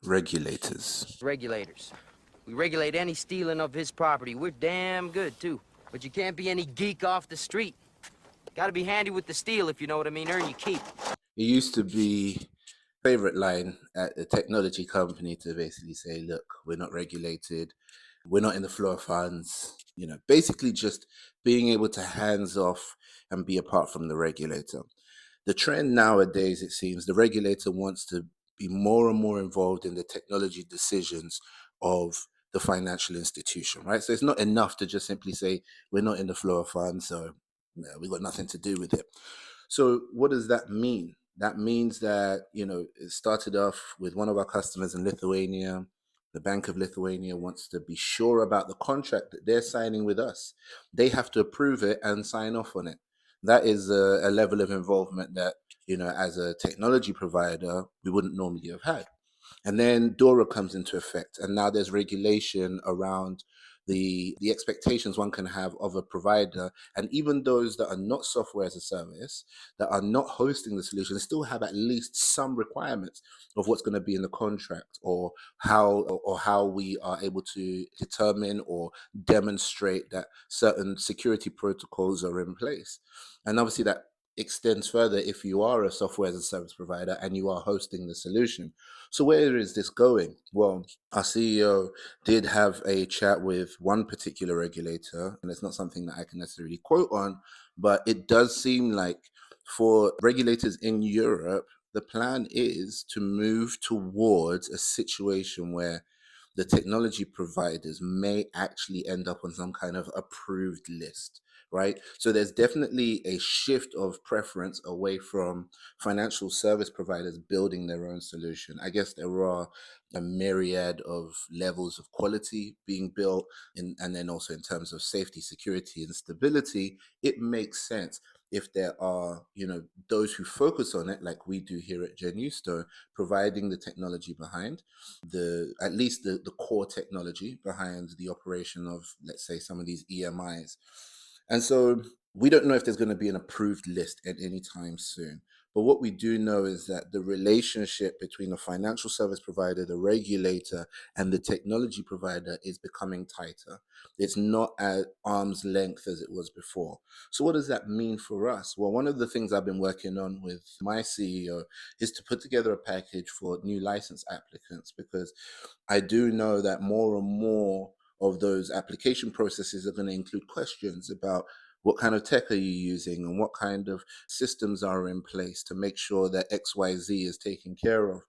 Regulators. Regulators. We regulate any stealing of his property. We're damn good, too. But you can't be any geek off the street. Gotta be handy with the steel, if you know what I mean. Earn your keep. It used to be favorite line at a technology company to basically say, look, we're not regulated, we're not in the flow of funds, basically just being able to hands off and be apart from the regulator. The trend nowadays, it seems, the regulator wants to be more and more involved in the technology decisions of the financial institution, right? So it's not enough to just simply say, we're not in the flow of funds, so no, we've got nothing to do with it. So what does that mean? That means that, it started off with one of our customers in Lithuania. The Bank of Lithuania wants to be sure about the contract that they're signing with us. They have to approve it and sign off on it. That is a level of involvement that, as a technology provider, we wouldn't normally have had. And then DORA comes into effect, and now there's regulation around the expectations one can have of a provider, and even those that are not software as a service, that are not hosting the solution, still have at least some requirements of what's going to be in the contract, or how we are able to determine or demonstrate that certain security protocols are in place. And obviously that extends further if you are a software as a service provider and you are hosting the solution. So where is this going? Well, our CEO did have a chat with one particular regulator, and it's not something that I can necessarily quote on, but it does seem like for regulators in Europe, the plan is to move towards a situation where the technology providers may actually end up on some kind of approved list, right? So there's definitely a shift of preference away from financial service providers building their own solution. I guess there are a myriad of levels of quality being built, and then also in terms of safety, security, and stability. It makes sense if there are, those who focus on it, like we do here at Genusto, providing the technology behind at least the core technology behind the operation of, let's say, some of these EMIs. And so we don't know if there's going to be an approved list at any time soon. But what we do know is that the relationship between the financial service provider, the regulator, and the technology provider is becoming tighter. It's not at arm's length as it was before. So what does that mean for us? Well, one of the things I've been working on with my CEO is to put together a package for new license applicants, because I do know that more and more of those application processes are going to include questions about what kind of tech are you using and what kind of systems are in place to make sure that XYZ is taken care of.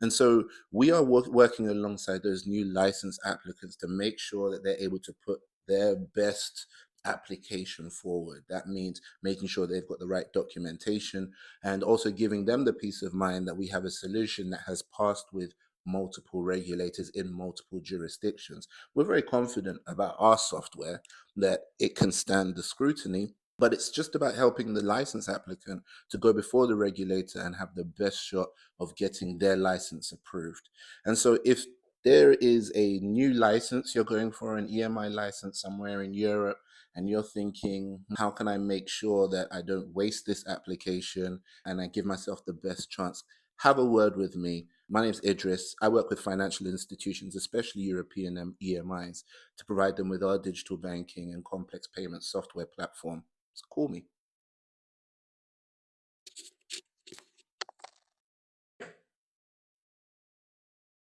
And so we are working alongside those new license applicants to make sure that they're able to put their best application forward. That means making sure they've got the right documentation, and also giving them the peace of mind that we have a solution that has passed with multiple regulators in multiple jurisdictions. We're very confident about our software, that it can stand the scrutiny, but it's just about helping the license applicant to go before the regulator and have the best shot of getting their license approved. And so if there is a new license, you're going for an EMI license somewhere in Europe, and you're thinking, how can I make sure that I don't waste this application and I give myself the best chance? Have a word with me. My name's Idris. I work with financial institutions, especially European EMIs, to provide them with our digital banking and complex payment software platform. So call me.